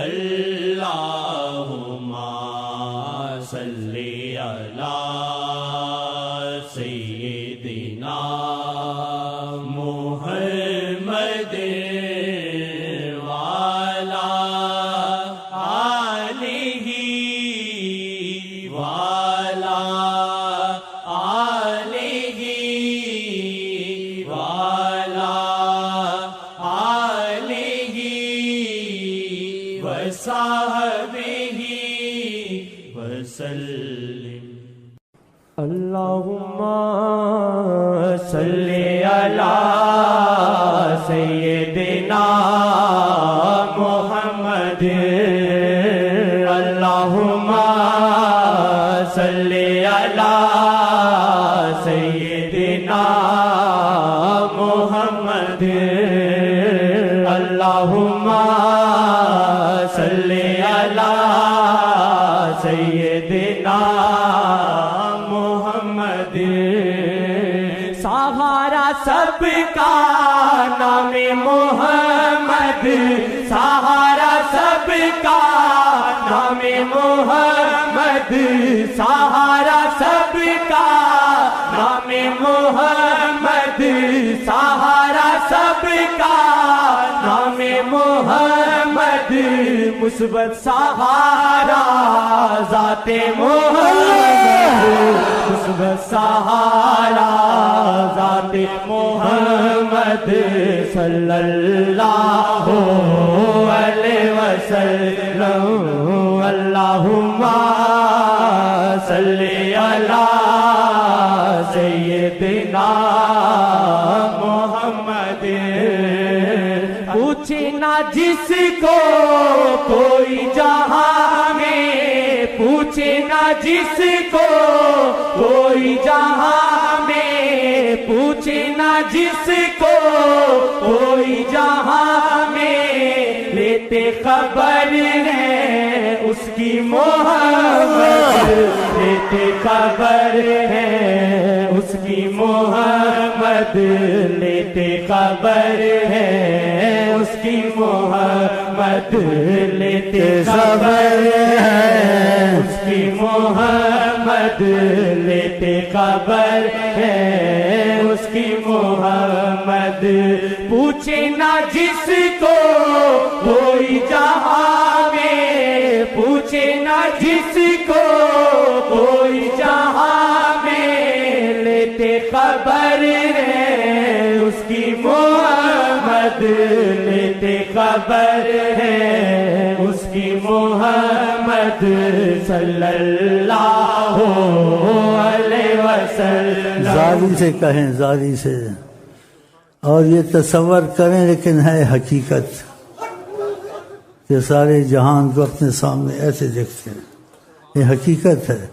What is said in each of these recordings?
اللہم صلی علی سیدنا محمد وعلی آلہ وعلی آلہ وعلی آلہ وصحبہ وسلم۔ اللہم صلی علی سیدنا محمد، اللہم صلی علی سیدنا محمد، اللہم صلی علی سیدنا محمد۔ سہارا سب کا نام محمد، سہارا سب کا نام محمد، سہارا سب کا نام محمد، سہارا سب کا نام محمد، مثبت سہارا ذات محمد، مثبت سہارا ذات محمد صلی اللہ علیہ وسلم۔ اللہم صلی علی سیدنا محمد۔ پوچھے نہ جس کو کوئی جہاں میں، پوچھے نہ جس کو کوئی جہاں میں، پوچھے نہ جس کو کوئی جہاں میں، لیتے خبر ہے اس کی محمد، لیتے خبر ہے اس کی محمد، لیتے خبر ہے اس کی محمد، لیتے خبر ہے اس کی محمد، لیتے خبر ہے اس کی محمد۔ پوچھے نہ جس کو کوئی جہاں میں، پوچھے نہ جس کو کوئی جہاں میں، لیتے خبر ہے اس کی محمد، لیتے خبر ہے اس کی محمد صلی اللہ علیہ وسلم۔ زاری سے کہیں، زاری سے، اور یہ تصور کریں لیکن ہے حقیقت کہ سارے جہان کو اپنے سامنے ایسے دیکھتے ہیں، یہ حقیقت ہے،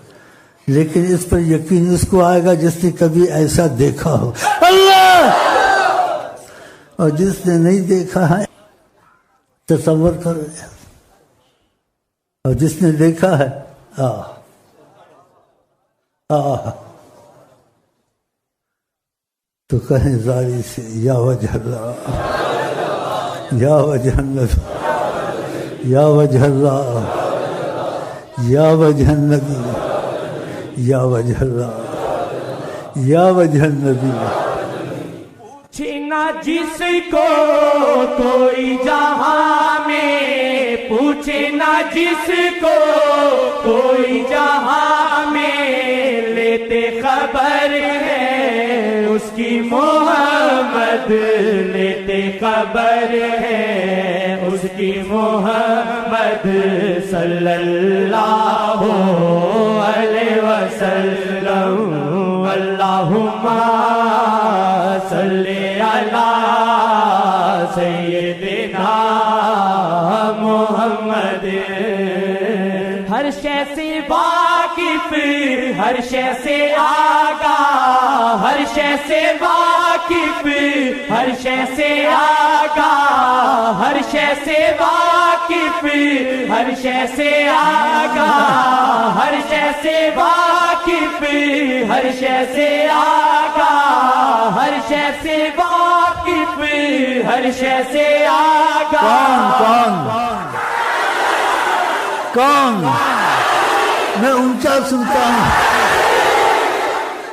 لیکن اس پر یقین اس کو آئے گا جس نے کبھی ایسا دیکھا ہو، اللہ، اور جس نے نہیں دیکھا ہے تصور کرو، اور جس نے دیکھا ہے تو کہیں زاری سے یا وجہ اللہ، یا وجہ اللہ، یا وجہ اللہ، یا وجہ النبی، یا وجہ اللہ، یا وجہ النبی۔ پوچھنا جس کو کوئی جہاں میں، پوچھنا جس کو کوئی جہاں میں، لیتے خبر ہے اس کی محمد، لیتے خبر ہے اس کی محمد صلی اللہ علیہ وسلم۔ اللہم صلی علی سیدنا محمد۔ ہر شے سے واقف، ہر شے سے آگاہ، ہر شے سے واقف، ہر شے سے آگاہ، ہر شے سے واقف، ہر شے سے آگاہ، ہر شے سے واقف، ہر شے سے آگاہ، ہر شے سے واقف، ہر شے سے آگاہ۔ کون کون؟ میں اونچا سنتا ہوں.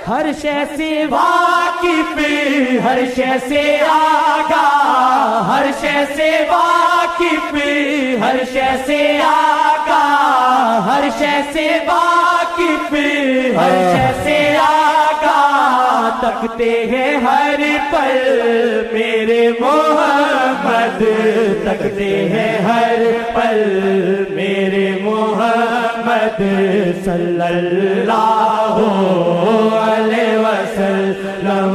ہر شے سے واقف، ہر شے سے آگاہ، ہر شے سے واقف، ہر شے سے آگاہ، ہر شے سے واقف، ہر شے سے آگاہ، تکتے ہیں ہر پل میرے محمد، تکتے ہیں ہر پل میرے محمد صلی اللہ علیہ وسلم.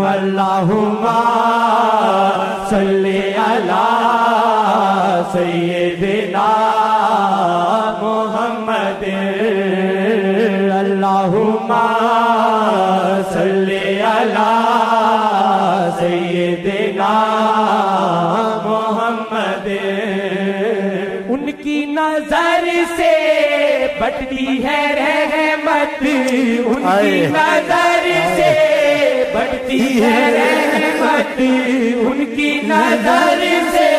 اللہم صلی علی سیدنا محمد. اللہم صلی علی سیدنا محمد. ان کی نظر سے بٹتی ہے رحمت، ان کی نظر سے بٹتی ہے رحمت، ان کی نظر سے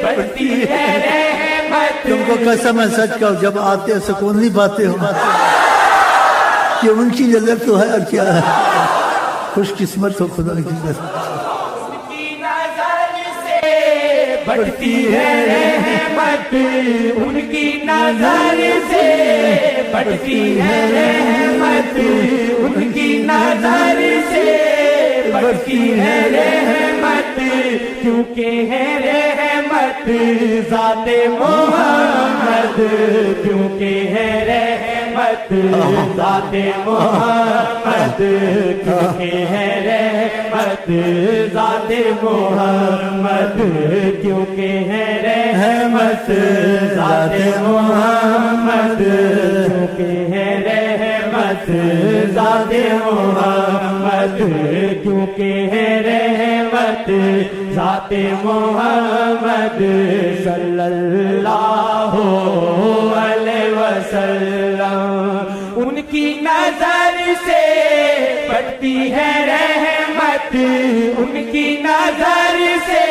بٹتی ہے رحمت. تم کو قسم ہے سچ کا جب آتے سکون نہیں پاتے ہو کہ ان کی نظر تو ہے اور کیا ہے. خوش قسمت ہو خدا کی قسم. ان کی نظر سے بٹتی ہے رحمت، ان کی نظر سے بٹتی ہے رحمت، ان کی نظر سے بٹتی ہے رحمت. کیونکہ ہے رحمت ذات محمد، کیونکہ ہے رحمت ذات محمد، کیونکہ ہے رحمت ذات محمد، کیونکہ ہے رحمت ذات محمد، کیونکہ ہے رحمت ذات محمد، کیونکہ ہے رحمت ذات محمد صلی اللہ علیہ وسلم. ان کی نظر سے بٹتی ہے رحمت، ان کی نظر سے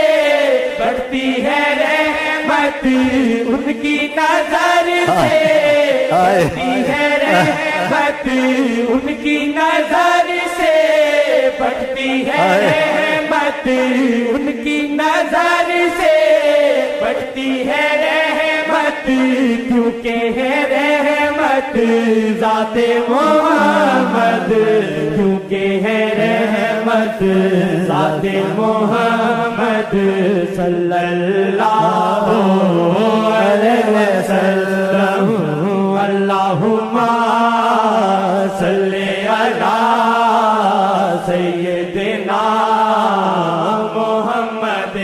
بٹتی ہے رحمت، ان کی نظر سے بٹتی ہے رحمت، ان کی نظر سے بٹتی ہے رحمت، ان کی نظر سے بٹتی ہے رحمت. کیونکہ ہے رحمت ذات محمد، کیونکہ ہے رحمت ذات محمد صلی اللہ علیہ وسلم. اللہم صلی علی سیدنا محمد.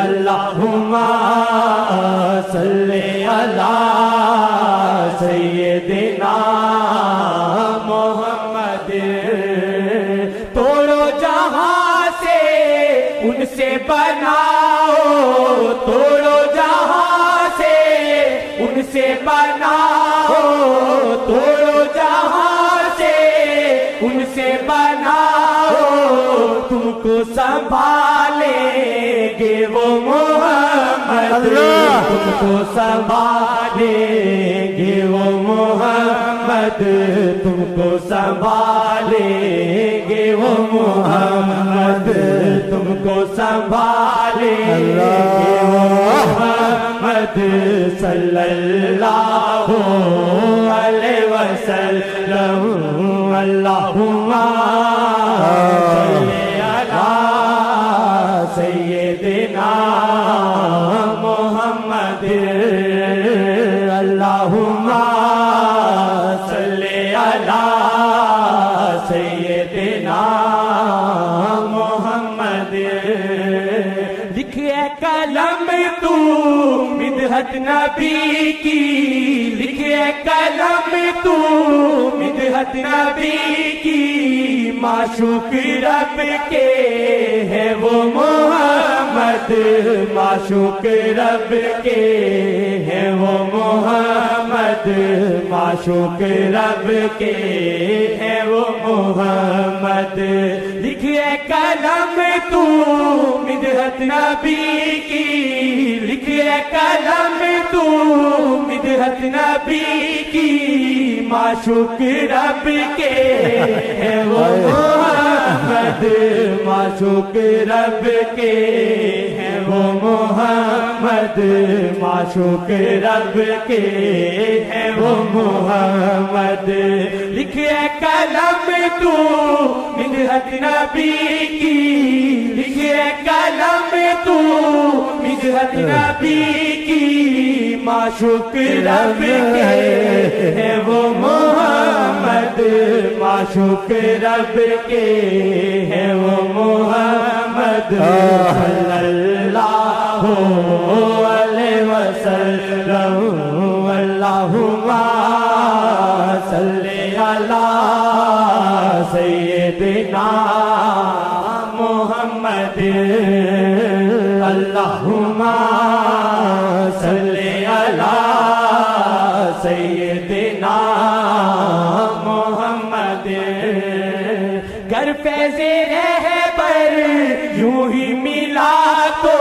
اللہم صلی علی سیدنا محمد. توڑو جہاں سے ان سے بناؤ، توڑو جہاں سے ان سے بناؤ، توڑو جہاں سے ان سے بناؤ. تم کو سنبھالیں گے وہ محمد، تم کو سنبھالیں گے وہ محمد، تم کو سنبھالیں گے وہ محمد، تم کو سنبھالیں گے وہ محمد صلی اللہ علیہ وسلم. اللہم صلی علی سیدنا محمد. اللہم صلی علی سیدنا محمد. لکھے قلم تو مدحت نبی کی، لکھے قلم تو مدحت نبی کی، معشوق رب کے ہے وہ محمد، معشوق رب کے ہے وہ محمد، معشوق رب کے ہے وہ محمد. لکھے قلم تو مدحت نبی کی، لکھے قلم تو مدحت نبی کی معشوق رب کے ہے وہ محمد معشوق رب کے ہے وہ محمد معشوق رب کے ہے وہ محمد لکھے قلم تو مدحت نبی کی لکھے قلم تو مدحت نبی کی معشوق رب کے ہے وہ محمد معشوق رب کے ہے وہ محمد صلی اللہ علیہ وسلم اللہم صلی علی سیدنا محمد اللہم صلی علی سیدنا محمد گر فیض رہبر یوں ہی ملا تو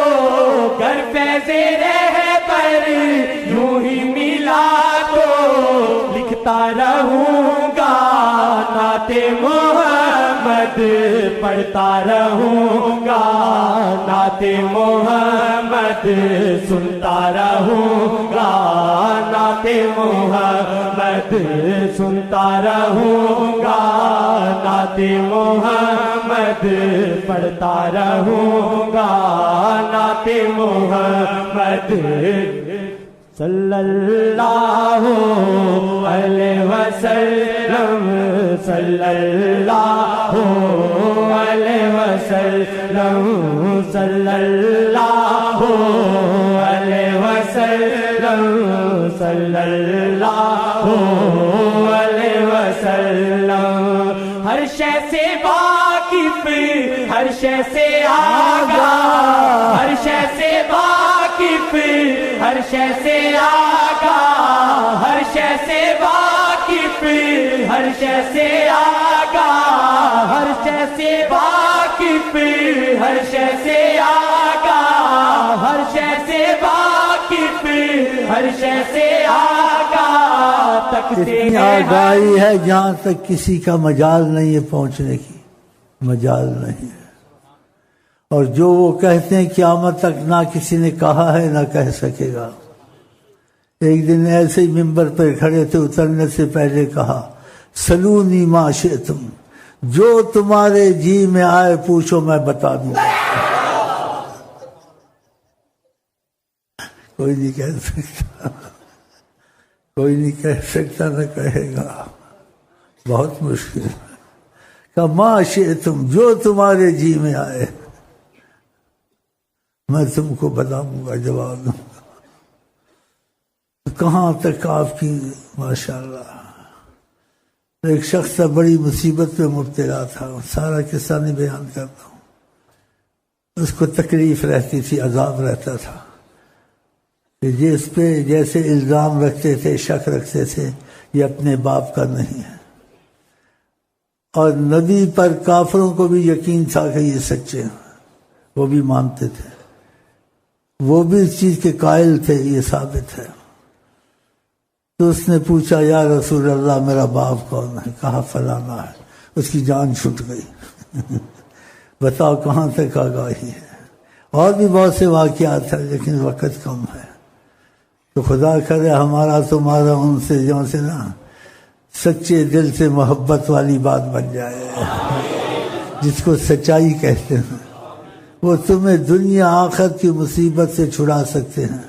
گر فیض رہبر یوں ہی ملا تو لکھتا رہوں گا نعت محمد پڑھتا رہوں گا نعت محمد سنتا رہوں گا نعت محمد سنتا رہوں گا نعت محمد پڑھتا رہوں گا نعت محمد صلی اللہ علیہ وسلم صلی اللہ علیہ وسلم صلی اللہ علیہ وسلم صلی اللہ علیہ وسلم ہر شے سے واقف ہر شے سے آگاہ ہر شے سے واقف ہر شے سے آگاہ ہر شے سے واقف ہر شے سے آگاہ ہر شے سے واقف ہر شے سے آگاہ ہر شے سے واقف ہر شے سے آگاہ تک سے اتنی آگاہی ہے جہاں تک کسی کا مجال نہیں ہے پہنچنے کی مجال نہیں ہے اور جو وہ کہتے ہیں قیامت تک نہ کسی نے کہا ہے نہ کہہ سکے گا ایک دن ایسے ہی ممبر پر کھڑے تھے اترنے سے پہلے کہا سلونی ما شئتم جو تمہارے جی میں آئے پوچھو میں بتا دوں کوئی نہیں کہہ سکتا کوئی نہیں کہہ سکتا نہ کہے گا بہت مشکل ہے کہ ما شئتم جو تمہارے جی میں آئے میں تم کو بتاؤں گا جواب دوں گا کہاں تک آپ کی ماشاءاللہ ایک شخص تھا بڑی مصیبت پہ مبتلا تھا سارا قصہ نہیں بیان کرتا ہوں اس کو تکلیف رہتی تھی عذاب رہتا تھا کہ جس پہ جیسے الزام رکھتے تھے شک رکھتے تھے یہ اپنے باپ کا نہیں ہے اور نبی پر کافروں کو بھی یقین تھا کہ یہ سچے ہیں وہ بھی مانتے تھے وہ بھی اس چیز کے قائل تھے یہ ثابت ہے تو اس نے پوچھا یا رسول اللہ میرا باپ کون ہے کہا فلانا ہے اس کی جان چھوٹ گئی بتاؤ کہاں تک آگاہی ہے اور بھی بہت سے واقعات ہیں لیکن وقت کم ہے تو خدا کرے ہمارا تمہارا ان سے جو سے نا سچے دل سے محبت والی بات بن جائے جس کو سچائی کہتے ہیں وہ تمہیں دنیا آخرت کی مصیبت سے چھڑا سکتے ہیں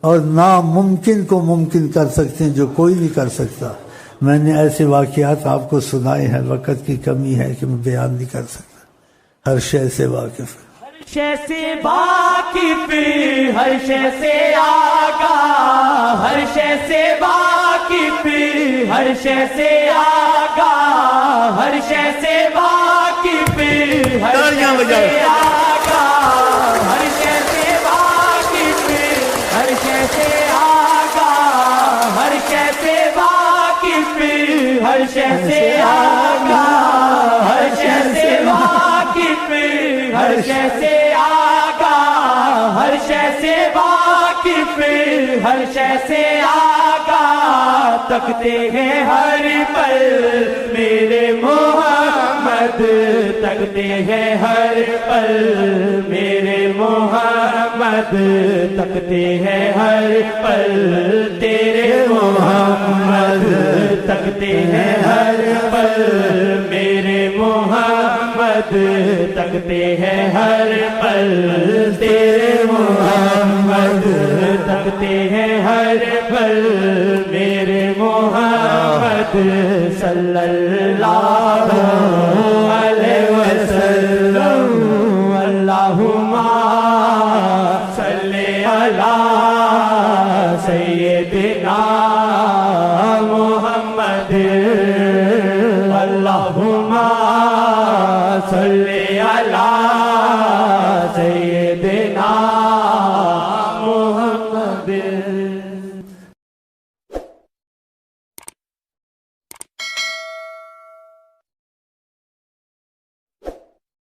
اور ناممکن کو ممکن کر سکتے ہیں جو کوئی نہیں کر سکتا میں نے ایسے واقعات آپ کو سنائے ہیں وقت کی کمی ہے کہ میں بیان نہیں کر سکتا ہر شے سے واقف ہے ہر شے سے واقف ہر شے سے آگاہ ہر شے سے واقف ہر شے سے آگاہ ہر شے سے واقف ہر شے سے آگاہ ہر شے سے واقف ہر شے سے آگاہ ہر شے سے واقف ہر شے سے آگاہ ہر شے سے واقف ہر شے سے آگاہ ہر شے سے واقف ہر شے سے آگاہ تکتے ہیں ہر پل میرے محمد تکتے ہیں ہر پل میرے محمد تکتے ہیں ہر پل تیرے محمد تکتے ہیں ہر پل میرے محمد تکتے ہیں ہر پل تیرے محمد تکتے ہیں ہر پل میرے محمد صلی اللہ علیہ وسلم اللہم صلی علی سیدنا محمد اللہم صلی علی سیدنا محمد